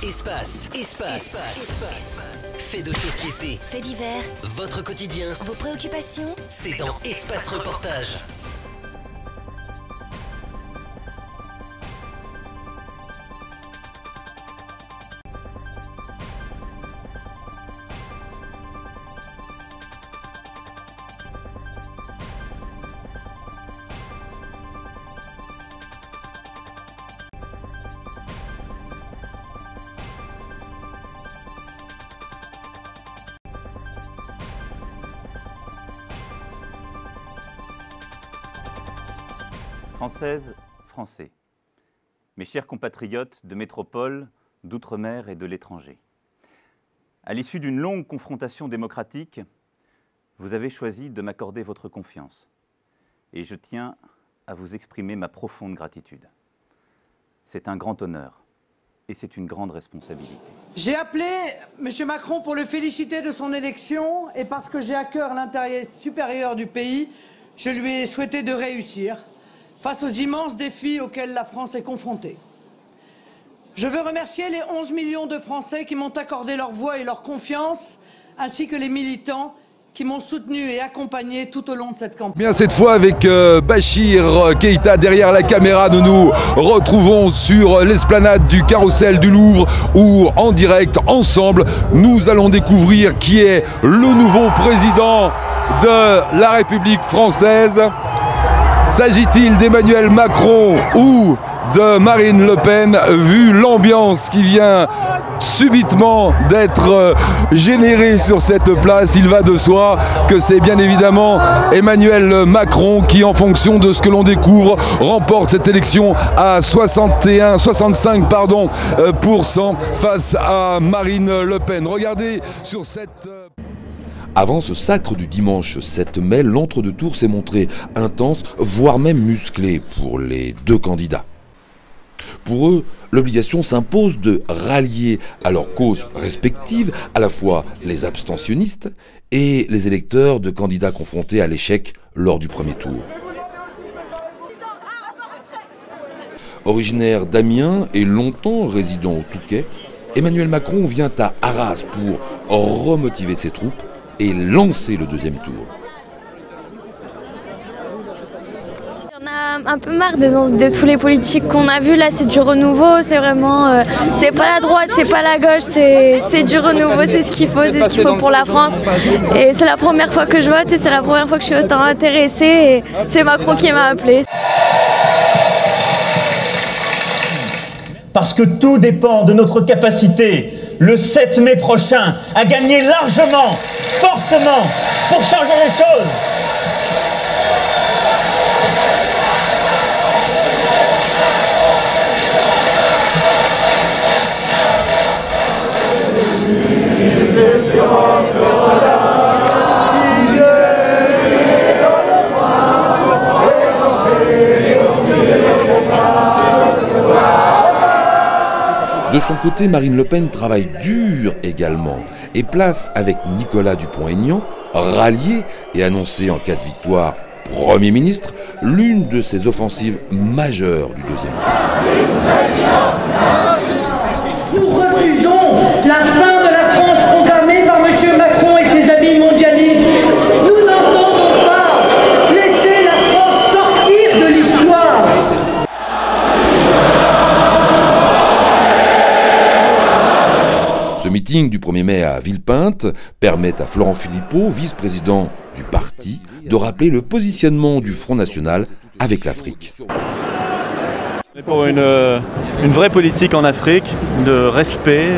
Espace. Faits de société. Faits divers. Votre quotidien. Vos préoccupations. C'est dans Espace Reportage. Françaises, Français, mes chers compatriotes de métropole, d'outre-mer et de l'étranger. À l'issue d'une longue confrontation démocratique, vous avez choisi de m'accorder votre confiance. Et je tiens à vous exprimer ma profonde gratitude. C'est un grand honneur et c'est une grande responsabilité. J'ai appelé M. Macron pour le féliciter de son élection et parce que j'ai à cœur l'intérêt supérieur du pays, je lui ai souhaité de réussir face aux immenses défis auxquels la France est confrontée. Je veux remercier les 11 millions de Français qui m'ont accordé leur voix et leur confiance, ainsi que les militants qui m'ont soutenu et accompagné tout au long de cette campagne. Bien, cette fois avec Bachir Keïta derrière la caméra, nous nous retrouvons sur l'esplanade du Carrousel du Louvre où en direct, ensemble, nous allons découvrir qui est le nouveau président de la République française. S'agit-il d'Emmanuel Macron ou de Marine Le Pen? Vu l'ambiance qui vient subitement d'être générée sur cette place, il va de soi que c'est bien évidemment Emmanuel Macron qui, en fonction de ce que l'on découvre, remporte cette élection à 65% face à Marine Le Pen. Regardez sur cette... Avant ce sacre du dimanche 7 mai, l'entre-deux-tours s'est montré intense, voire même musclé pour les deux candidats. Pour eux, l'obligation s'impose de rallier à leurs causes respectives à la fois les abstentionnistes et les électeurs de candidats confrontés à l'échec lors du premier tour. Originaire d'Amiens et longtemps résidant au Touquet, Emmanuel Macron vient à Arras pour remotiver ses troupes et lancer le deuxième tour. On a un peu marre de tous les politiques qu'on a vus là, c'est du renouveau, c'est vraiment, c'est pas la droite, c'est pas la gauche, c'est du renouveau, c'est ce qu'il faut pour la France. Et c'est la première fois que je vote et c'est la première fois que je suis autant intéressée et c'est Macron qui m'a appelée. Parce que tout dépend de notre capacité, le 7 mai prochain, à gagner largement, fortement, pour changer les choses. De son côté, Marine Le Pen travaille dur également et place avec Nicolas Dupont-Aignan, rallié et annoncé en cas de victoire Premier ministre, l'une de ses offensives majeures du deuxième tour. Nous refusons la fin de la France programmée par M. Macron et ses amis mondialistes. Nous n'entendons pas laisser la France sortir de l'histoire. Ce meeting du 1er mai à Villepinte permet à Florent Philippot, vice-président du parti, de rappeler le positionnement du Front National avec l'Afrique. Pour une vraie politique en Afrique, de respect,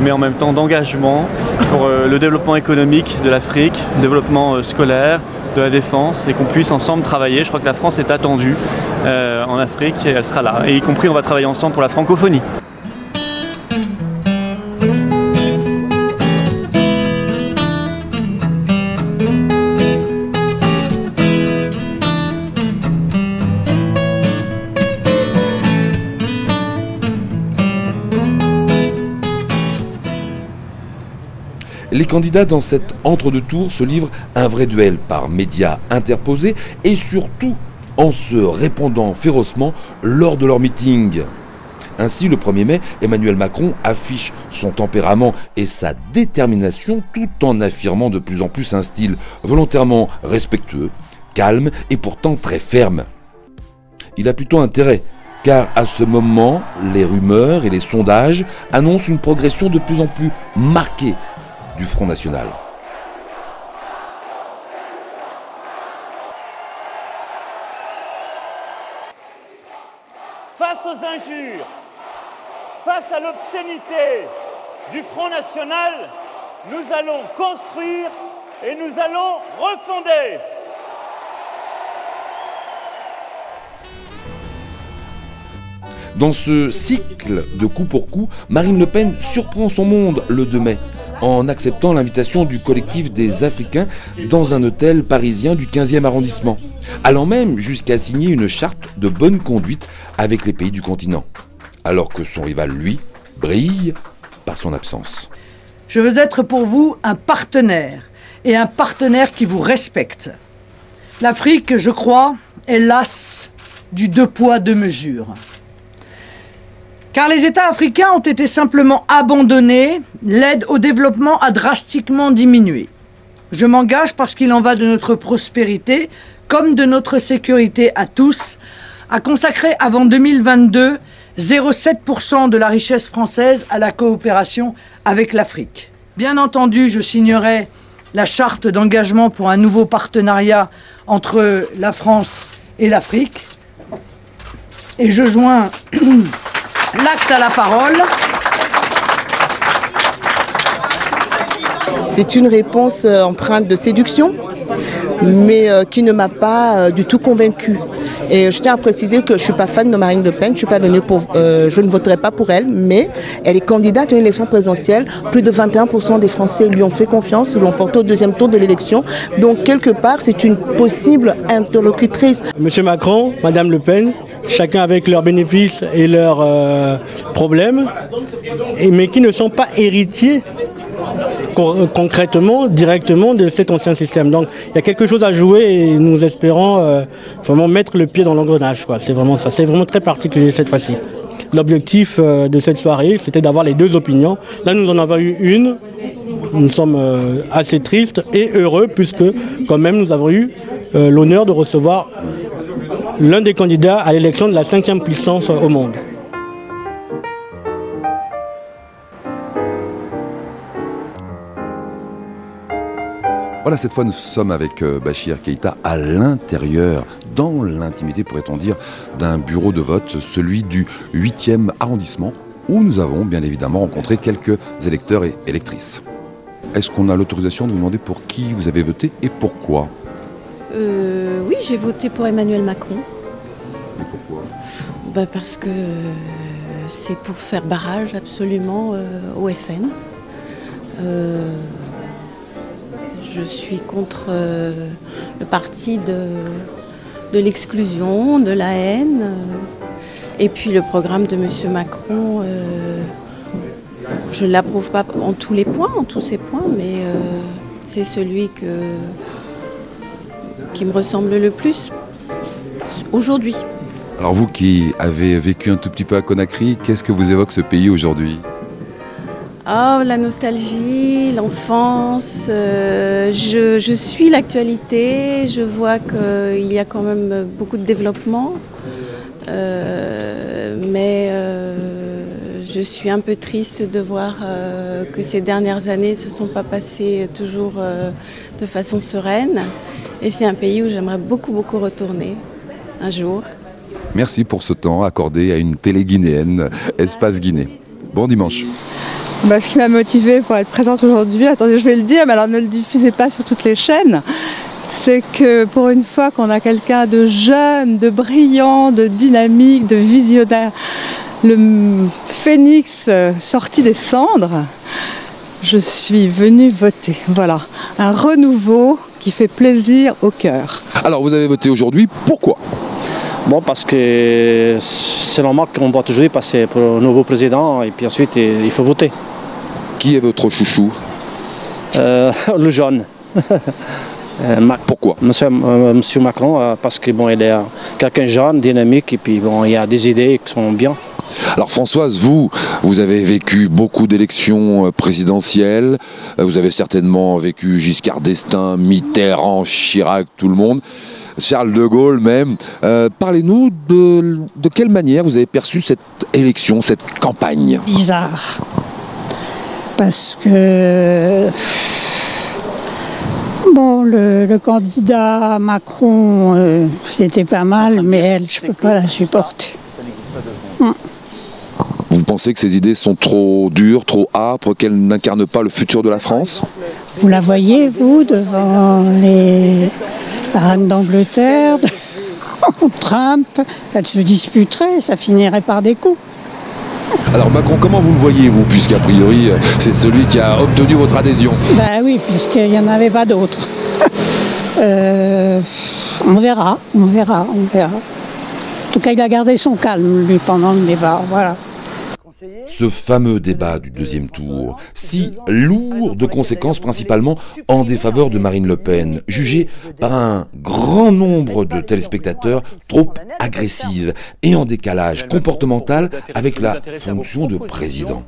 mais en même temps d'engagement pour le développement économique de l'Afrique, le développement scolaire, de la défense, et qu'on puisse ensemble travailler. Je crois que la France est attendue en Afrique et elle sera là. Et y compris, on va travailler ensemble pour la francophonie. Les candidats dans cet entre-deux-tours se livrent un vrai duel par médias interposés et surtout en se répondant férocement lors de leur meeting. Ainsi, le 1er mai, Emmanuel Macron affiche son tempérament et sa détermination tout en affirmant de plus en plus un style volontairement respectueux, calme et pourtant très ferme. Il a plutôt intérêt, car à ce moment, les rumeurs et les sondages annoncent une progression de plus en plus marquée du Front National. Face aux injures, face à l'obscénité du Front National, nous allons construire et nous allons refonder. Dans ce cycle de coup pour coup, Marine Le Pen surprend son monde le 2 mai en acceptant l'invitation du collectif des Africains dans un hôtel parisien du 15e arrondissement, allant même jusqu'à signer une charte de bonne conduite avec les pays du continent, alors que son rival, lui, brille par son absence. Je veux être pour vous un partenaire, et un partenaire qui vous respecte. L'Afrique, je crois, est lasse du 2 poids 2 mesures. Car les États africains ont été simplement abandonnés, l'aide au développement a drastiquement diminué. Je m'engage parce qu'il en va de notre prospérité, comme de notre sécurité à tous, à consacrer avant 2022 0,7% de la richesse française à la coopération avec l'Afrique. Bien entendu, je signerai la charte d'engagement pour un nouveau partenariat entre la France et l'Afrique. Et je joins l'acte à la parole. C'est une réponse empreinte de séduction, mais qui ne m'a pas du tout convaincue. Et je tiens à préciser que je ne suis pas fan de Marine Le Pen, je ne suis pas venue pour, je ne voterai pas pour elle, mais elle est candidate à une élection présidentielle. Plus de 21% des Français lui ont fait confiance, l'ont porté au 2e tour de l'élection. Donc quelque part, c'est une possible interlocutrice. Monsieur Macron, Madame Le Pen, chacun avec leurs bénéfices et leurs problèmes, mais qui ne sont pas héritiers concrètement, directement de cet ancien système. Donc il y a quelque chose à jouer et nous espérons vraiment mettre le pied dans l'engrenage. C'est vraiment ça, c'est vraiment très particulier cette fois-ci. L'objectif de cette soirée, c'était d'avoir les deux opinions. Là, nous en avons eu une. Nous sommes assez tristes et heureux puisque quand même nous avons eu l'honneur de recevoir l'un des candidats à l'élection de la 5e puissance au monde. Voilà, cette fois nous sommes avec Bachir Keïta à l'intérieur, dans l'intimité pourrait-on dire, d'un bureau de vote, celui du 8e arrondissement, où nous avons bien évidemment rencontré quelques électeurs et électrices. Est-ce qu'on a l'autorisation de vous demander pour qui vous avez voté et pourquoi? Oui, j'ai voté pour Emmanuel Macron. Et pourquoi? Parce que c'est pour faire barrage absolument au FN. Je suis contre le parti de l'exclusion, de la haine. Et puis le programme de M. Macron, je ne l'approuve pas en tous les points, en tous ses points, mais c'est celui qui me ressemble le plus aujourd'hui. Alors vous qui avez vécu un tout petit peu à Conakry, qu'est-ce que vous évoque ce pays aujourd'hui? Oh, la nostalgie, l'enfance, je suis l'actualité, je vois qu'il y a quand même beaucoup de développement, mais je suis un peu triste de voir que ces dernières années ne se sont pas passées toujours de façon sereine. Et c'est un pays où j'aimerais beaucoup retourner un jour. Merci pour ce temps accordé à une télé guinéenne, Espace Guinée. Bon dimanche. Ce qui m'a motivée pour être présente aujourd'hui, attendez, je vais le dire, mais alors ne le diffusez pas sur toutes les chaînes, c'est que pour une fois qu'on a quelqu'un de jeune, de brillant, de dynamique, de visionnaire, le phénix sorti des cendres, je suis venue voter. Voilà, un renouveau qui fait plaisir au cœur. Alors vous avez voté aujourd'hui, pourquoi? Bon, parce que c'est normal qu'on vote aujourd'hui, parce que c'est pour le nouveau président, et puis ensuite il faut voter. Qui est votre chouchou? Le jaune. Pourquoi? Monsieur Macron, parce que bon, il est quelqu'un de jeune, dynamique, et puis bon, il y a des idées qui sont bien. Alors Françoise, vous avez vécu beaucoup d'élections présidentielles, vous avez certainement vécu Giscard d'Estaing, Mitterrand, Chirac, tout le monde, Charles de Gaulle même. Parlez-nous de quelle manière vous avez perçu cette élection, cette campagne? Bizarre. Parce que bon, le candidat Macron, c'était pas mal, mais elle, je peux pas la supporter. Vous pensez que ces idées sont trop dures, trop âpres, qu'elles n'incarnent pas le futur de la France? Vous la voyez, vous, devant la reine d'Angleterre, Trump, elle se disputerait, ça finirait par des coups. Alors Macron, comment vous le voyez, vous, puisqu'a priori, c'est celui qui a obtenu votre adhésion? Ben oui, puisqu'il n'y en avait pas d'autres. On verra. En tout cas, il a gardé son calme, lui, pendant le débat, voilà. Ce fameux débat du deuxième tour, si lourd de conséquences principalement en défaveur de Marine Le Pen, jugée par un grand nombre de téléspectateurs trop agressive et en décalage comportemental avec la fonction de président.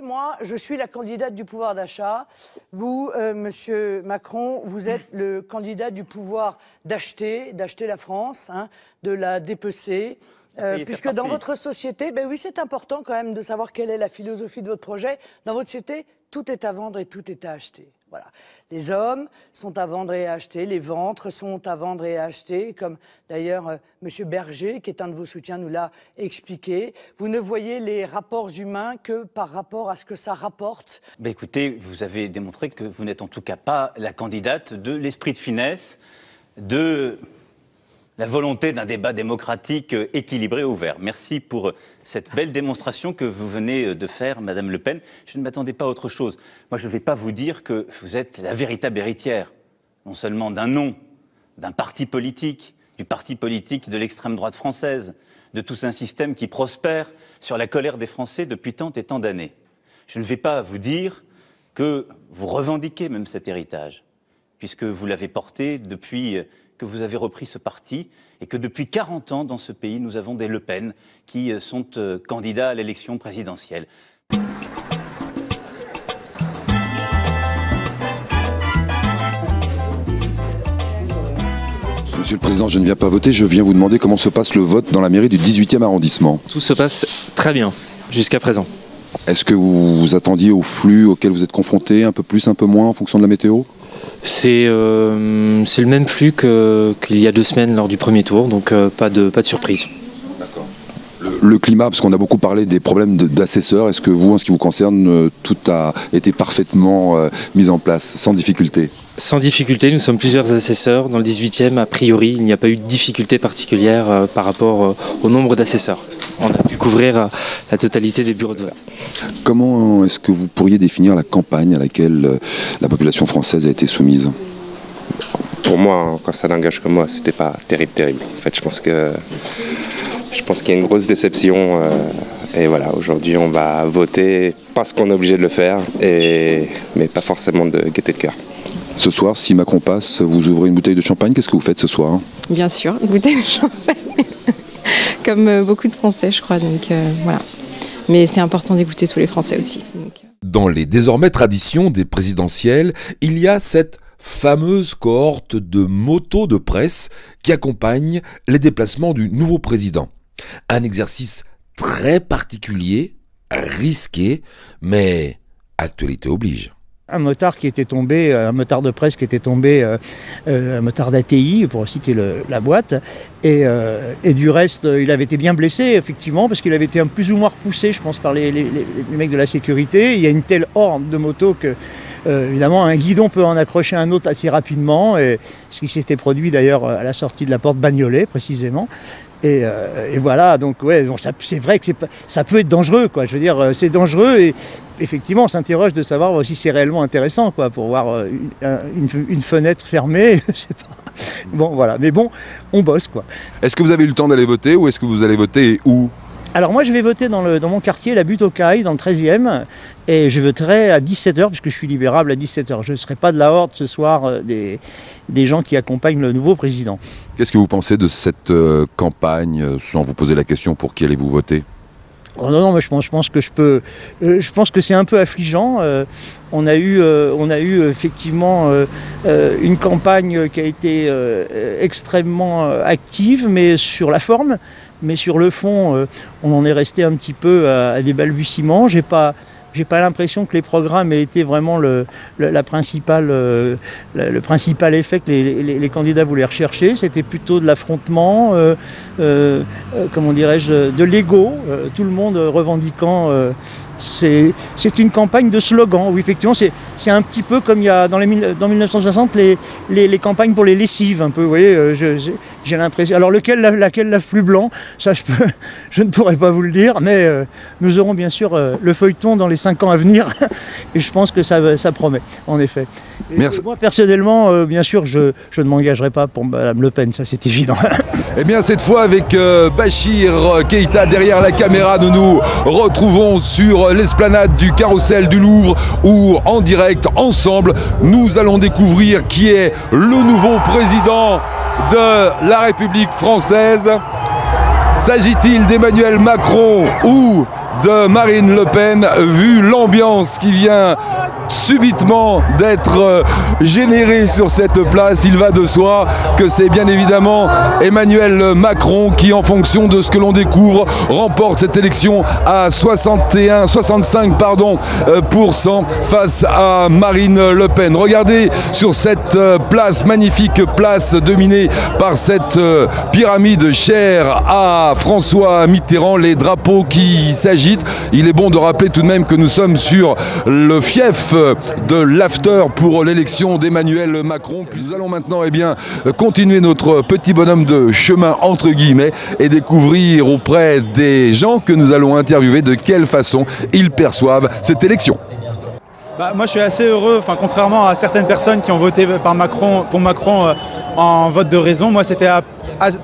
Moi, je suis la candidate du pouvoir d'achat. Vous, Monsieur Macron, vous êtes le candidat du pouvoir d'acheter la France, hein, de la dépecer. Puisque dans votre société, ben oui, c'est important quand même de savoir quelle est la philosophie de votre projet. Dans votre société, tout est à vendre et tout est à acheter. Voilà. Les hommes sont à vendre et à acheter, les ventres sont à vendre et à acheter, comme d'ailleurs Monsieur Berger, qui est un de vos soutiens, nous l'a expliqué. Vous ne voyez les rapports humains que par rapport à ce que ça rapporte. Ben écoutez, vous avez démontré que vous n'êtes en tout cas pas la candidate de l'esprit de finesse, de la volonté d'un débat démocratique équilibré et ouvert. Merci pour cette belle démonstration que vous venez de faire, Madame Le Pen. Je ne m'attendais pas à autre chose. Moi, je ne vais pas vous dire que vous êtes la véritable héritière, non seulement d'un nom, d'un parti politique, du parti politique de l'extrême droite française, de tout un système qui prospère sur la colère des Français depuis tant et tant d'années. Je ne vais pas vous dire que vous revendiquez même cet héritage, puisque vous l'avez porté depuis que vous avez repris ce parti et que depuis 40 ans dans ce pays, nous avons des Le Pen qui sont candidats à l'élection présidentielle. Monsieur le Président, je ne viens pas voter, je viens vous demander comment se passe le vote dans la mairie du 18e arrondissement. Tout se passe très bien, jusqu'à présent. Est-ce que vous vous attendiez au flux auquel vous êtes confronté, un peu plus, un peu moins, en fonction de la météo? C'est le même flux qu'il y a 2 semaines lors du premier tour, donc pas de surprise. D'accord. Le climat, parce qu'on a beaucoup parlé des problèmes d'assesseurs, est-ce que vous, en ce qui vous concerne, tout a été parfaitement mis en place, sans difficulté? Sans difficulté, nous sommes plusieurs assesseurs. Dans le 18e, a priori, il n'y a pas eu de difficulté particulière par rapport au nombre d'assesseurs. On a pu couvrir la totalité des bureaux de vote. Comment est-ce que vous pourriez définir la campagne à laquelle la population française a été soumise? Pour moi, quand ça n'engage que moi, c'était pas terrible. En fait, je pense qu'il y a une grosse déception. Et voilà, aujourd'hui, on va voter parce qu'on est obligé de le faire, mais pas forcément de gaieté de cœur. Ce soir, si Macron passe, vous ouvrez une bouteille de champagne, qu'est-ce que vous faites ce soir? Bien sûr, une bouteille de champagne, comme beaucoup de Français, je crois, donc voilà. Mais c'est important d'écouter tous les Français aussi. Donc. Dans les désormais traditions des présidentielles, il y a cette fameuse cohorte de motos de presse qui accompagne les déplacements du nouveau président. Un exercice très particulier, risqué, mais actualité oblige. Un motard qui était tombé, un motard de presse qui était tombé, un motard d'ATI, pour citer la boîte, et du reste, il avait été bien blessé, effectivement, parce qu'il avait été plus ou moins repoussé, je pense, par les mecs de la sécurité. Il y a une telle horde de motos que, évidemment, un guidon peut en accrocher un autre assez rapidement, et ce qui s'était produit d'ailleurs à la sortie de la porte Bagnolet, précisément. Et voilà, donc ouais, bon, c'est vrai que ça peut être dangereux, quoi. Je veux dire, c'est dangereux et effectivement, on s'interroge de savoir si c'est réellement intéressant, quoi, pour voir une fenêtre fermée, je sais pas. Bon, voilà, mais bon, on bosse, quoi. Est-ce que vous avez eu le temps d'aller voter ou est-ce que vous allez voter et où? Alors moi, je vais voter dans mon quartier, la Butte aux Cailles, dans le 13e, et je voterai à 17h, puisque je suis libérable à 17h. Je ne serai pas de la horde ce soir des gens qui accompagnent le nouveau président. Qu'est-ce que vous pensez de cette campagne, sans vous poser la question pour qui allez-vous voter? Oh non, moi je pense que je pense que c'est un peu affligeant. On a eu effectivement une campagne qui a été extrêmement active, mais sur la forme, mais sur le fond, on en est resté un petit peu à des balbutiements. J'ai pas l'impression que les programmes aient été vraiment le principal effet que les candidats voulaient rechercher. C'était plutôt de l'affrontement, comment dirais-je, de l'ego, tout le monde revendiquant. C'est une campagne de slogans, où effectivement c'est un petit peu comme il y a dans 1960 les campagnes pour les lessives, un peu, vous voyez, j'ai l'impression. Alors laquelle lave plus blanc, ça je ne pourrais pas vous le dire, mais nous aurons bien sûr le feuilleton dans les 5 ans à venir, et je pense que ça promet, en effet. Merci. Moi personnellement, bien sûr, je ne m'engagerai pas pour Mme Le Pen, ça c'est évident. Eh bien cette fois avec Bachir Keïta derrière la caméra, nous nous retrouvons sur l'esplanade du Carrousel du Louvre où en direct, ensemble, nous allons découvrir qui est le nouveau président de la République française. S'agit-il d'Emmanuel Macron ou de Marine Le Pen, vu l'ambiance qui vient subitement d'être générée sur cette place, il va de soi que c'est bien évidemment Emmanuel Macron qui, en fonction de ce que l'on découvre, remporte cette élection à 65% face à Marine Le Pen. Regardez sur cette place, magnifique place dominée par cette pyramide chère à François Mitterrand, les drapeaux qui s'agitent. Il est bon de rappeler tout de même que nous sommes sur le fief de l'after pour l'élection d'Emmanuel Macron. Nous allons maintenant continuer notre petit bonhomme de chemin entre guillemets et découvrir auprès des gens que nous allons interviewer de quelle façon ils perçoivent cette élection. Moi je suis assez heureux, contrairement à certaines personnes qui ont voté pour Macron en vote de raison, moi c'était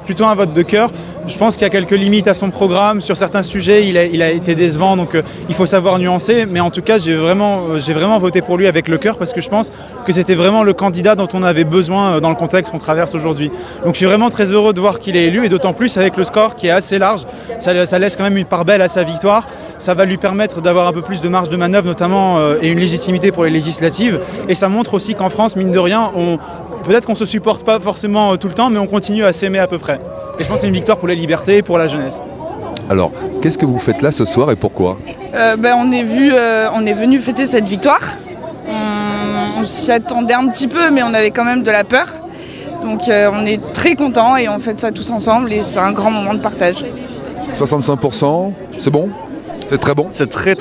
plutôt un vote de cœur. Je pense qu'il y a quelques limites à son programme. Sur certains sujets, il a été décevant, donc il faut savoir nuancer. Mais en tout cas, j'ai vraiment voté pour lui avec le cœur parce que je pense que c'était vraiment le candidat dont on avait besoin dans le contexte qu'on traverse aujourd'hui. Donc je suis vraiment très heureux de voir qu'il est élu et d'autant plus avec le score qui est assez large. Ça laisse quand même une part belle à sa victoire. Ça va lui permettre d'avoir un peu plus de marge de manœuvre notamment et une légitimité pour les législatives. Et ça montre aussi qu'en France, mine de rien, peut-être qu'on ne se supporte pas forcément tout le temps, mais on continue à s'aimer à peu près. Et je pense que c'est une victoire pour la liberté et pour la jeunesse. Alors, qu'est-ce que vous faites là ce soir et pourquoi ? On est venu fêter cette victoire. On s'y attendait un petit peu, mais on avait quand même de la peur. Donc on est très contents et on fête ça tous ensemble et c'est un grand moment de partage. 65%, c'est bon ? C'est très bon ? C'est très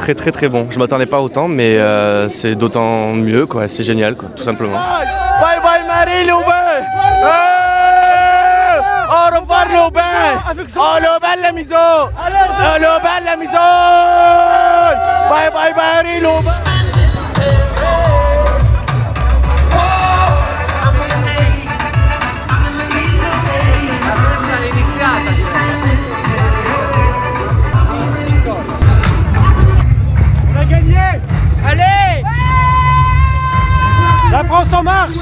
bon. Je m'attendais pas autant, mais c'est d'autant mieux, quoi. C'est génial, quoi, tout simplement. Bye bye Marine Le Pen! Au revoir Le Pen! Oh Le Pen la maison! Oh Le Pen la maison! Bye bye Marine Le Pen! On a gagné! Allez! La France en marche!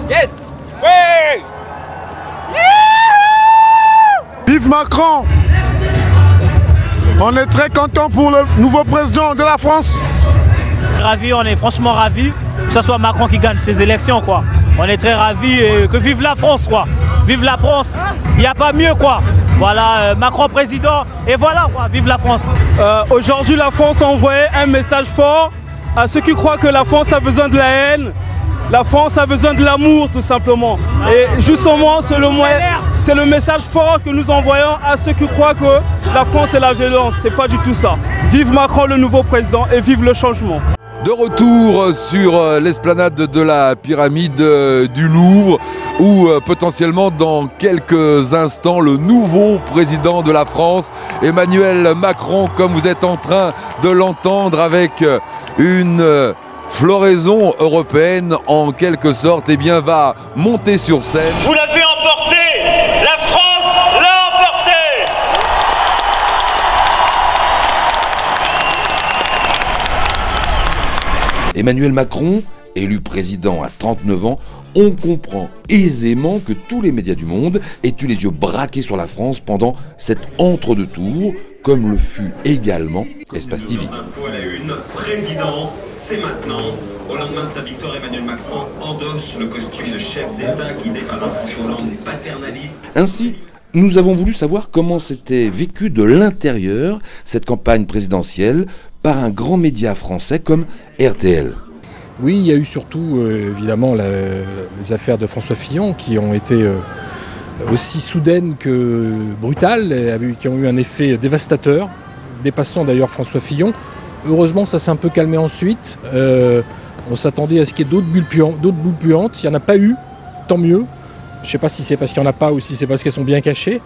Yes! Ouais! Vive Macron! On est très content pour le nouveau président de la France. Ravis, on est franchement ravis que ce soit Macron qui gagne ces élections, quoi. On est très ravis et que vive la France, quoi. Vive la France, il n'y a pas mieux, quoi. Voilà, Macron président et voilà, quoi, vive la France. Aujourd'hui, la France a envoyé un message fort à ceux qui croient que la France a besoin de la haine. La France a besoin de l'amour, tout simplement. Et justement, c'est le message fort que nous envoyons à ceux qui croient que la France est la violence. C'est pas du tout ça. Vive Macron, le nouveau président, et vive le changement. De retour sur l'esplanade de la pyramide du Louvre, où potentiellement dans quelques instants, le nouveau président de la France, Emmanuel Macron, comme vous êtes en train de l'entendre, avec une floraison européenne en quelque sorte, va monter sur scène. Vous l'avez emporté, la France l'a emporté. Emmanuel Macron Élu président à 39 ans, on comprend aisément que tous les médias du monde aient eu les yeux braqués sur la France pendant cet entre-deux-tours, comme le fut également Espace TV. Info à la une, président, c'est maintenant. Au lendemain de sa victoire, Emmanuel Macron endosse le costume de chef d'État guidé par François Hollande et paternaliste. Ainsi, nous avons voulu savoir comment s'était vécu de l'intérieur cette campagne présidentielle par un grand média français comme RTL. Oui, il y a eu surtout évidemment les affaires de François Fillon qui ont été aussi soudaines que brutales, et qui ont eu un effet dévastateur, dépassant d'ailleurs François Fillon. Heureusement, ça s'est un peu calmé ensuite. On s'attendait à ce qu'il y ait d'autres boules puantes. Il n'y en a pas eu, tant mieux. Je ne sais pas si c'est parce qu'il n'y en a pas ou si c'est parce qu'elles sont bien cachées.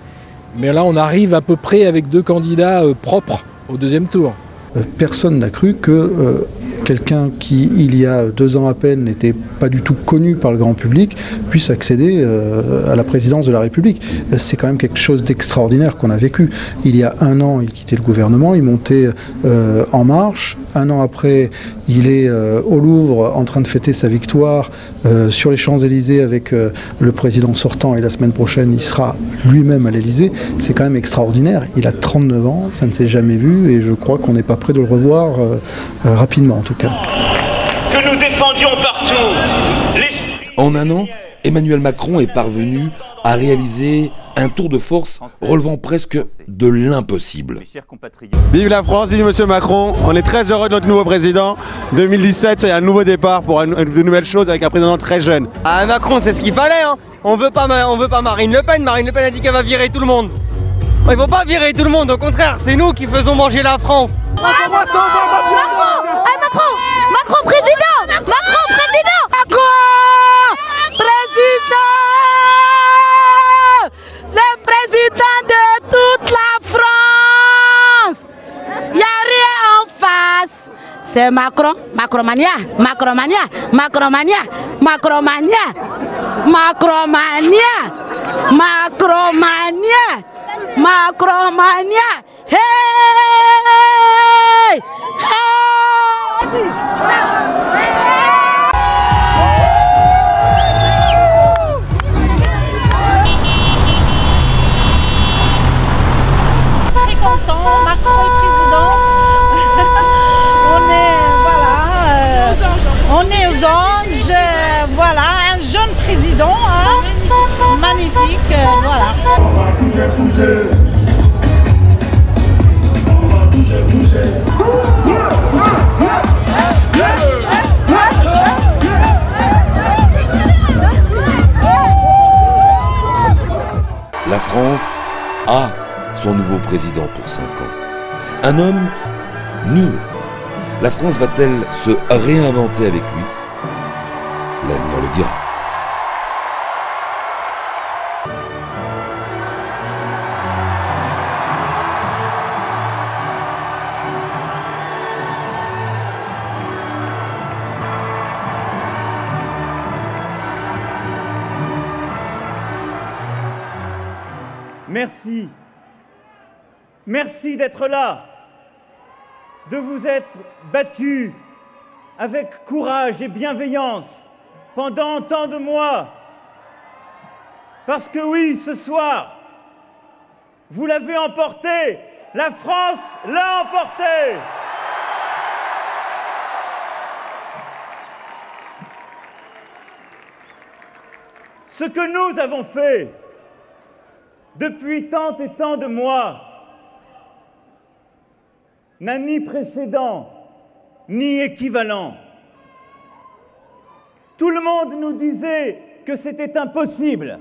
Mais là, on arrive à peu près avec 2 candidats propres au deuxième tour. Personne n'a cru que quelqu'un qui, il y a 2 ans à peine, n'était pas du tout connu par le grand public, puisse accéder à la présidence de la République. C'est quand même quelque chose d'extraordinaire qu'on a vécu. Il y a 1 an, il quittait le gouvernement, il montait En Marche. 1 an après, il est au Louvre en train de fêter sa victoire sur les Champs-Élysées avec le président sortant, et la semaine prochaine, il sera lui-même à l'Élysée. C'est quand même extraordinaire. Il a 39 ans, ça ne s'est jamais vu, et je crois qu'on n'est pas prêt de le revoir rapidement en tout cas. Que nous défendions partout. En 1 an, Emmanuel Macron est parvenu à réaliser un tour de force relevant presque de l'impossible. Vive la France, vive Monsieur Macron. On est très heureux de notre nouveau président. 2017, c'est un nouveau départ pour de nouvelles choses avec un président très jeune. Ah, Macron, c'est ce qu'il fallait, hein. On veut pas Marine Le Pen. Marine Le Pen a dit qu'elle va virer tout le monde. Il ne faut pas virer tout le monde, au contraire, c'est nous qui faisons manger la France. Macron président. Macron président. Le président de toute la France. Il n'y a rien en face. C'est Macron. Macromania. Macromania. Macromania. Macromania. Macromania. Macromania. Macromania. Hey! Hey! Très content, Macron est président. On est aux anges, voilà, un jeune président, hein, magnifique, voilà. On va bouger. La France a son nouveau président pour 5 ans. Un homme nous. La France va-t-elle se réinventer avec lui? L'avenir le dira. Merci. Merci d'être là, de vous être battus avec courage et bienveillance pendant tant de mois. Parce que oui, ce soir, vous l'avez emporté, la France l'a emporté. Ce que nous avons fait depuis tant et tant de mois n'a ni précédent, ni équivalent. Tout le monde nous disait que c'était impossible.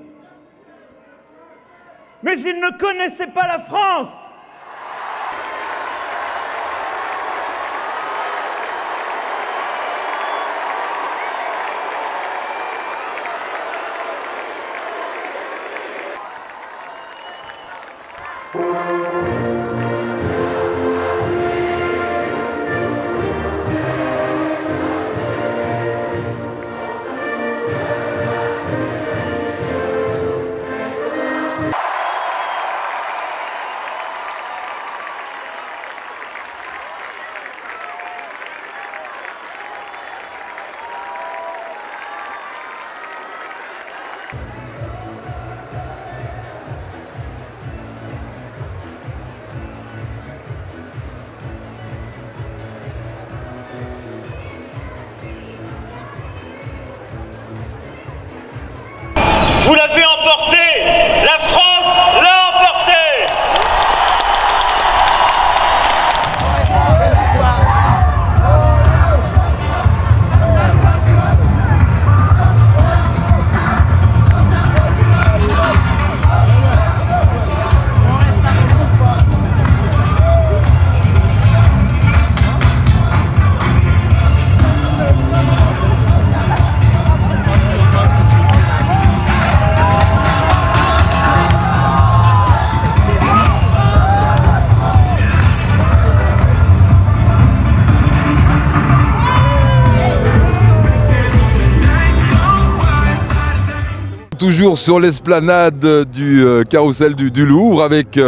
Mais ils ne connaissaient pas la France. Toujours sur l'esplanade du carrousel du Louvre avec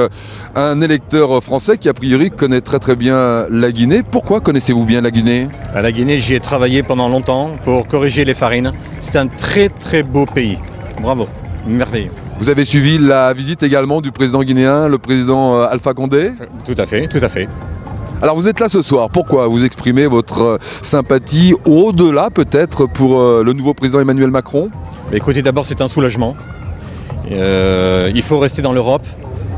un électeur français qui a priori connaît très bien la Guinée. Pourquoi connaissez-vous bien la Guinée? À la Guinée, j'y ai travaillé pendant longtemps pour corriger les farines. C'est un très beau pays. Bravo, merveilleux. Vous avez suivi la visite également du président guinéen, le président Alpha Condé? Tout à fait, tout à fait. Alors vous êtes là ce soir, pourquoi? Vous exprimez votre sympathie au-delà peut-être pour le nouveau président Emmanuel Macron? Écoutez, d'abord c'est un soulagement. Il faut rester dans l'Europe.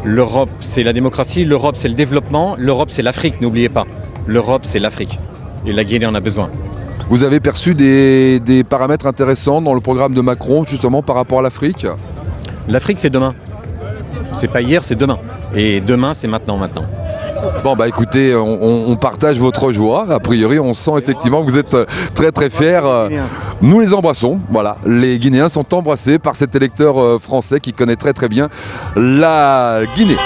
L'Europe c'est la démocratie, l'Europe c'est le développement, l'Europe c'est l'Afrique, n'oubliez pas. L'Europe c'est l'Afrique et la Guinée en a besoin. Vous avez perçu des paramètres intéressants dans le programme de Macron justement par rapport à l'Afrique? L'Afrique c'est demain. C'est pas hier, c'est demain. Et demain c'est maintenant. Bon bah écoutez, on partage votre joie, a priori on sent effectivement que vous êtes très fiers. Nous les embrassons, voilà, les Guinéens sont embrassés par cet électeur français qui connaît très bien la Guinée.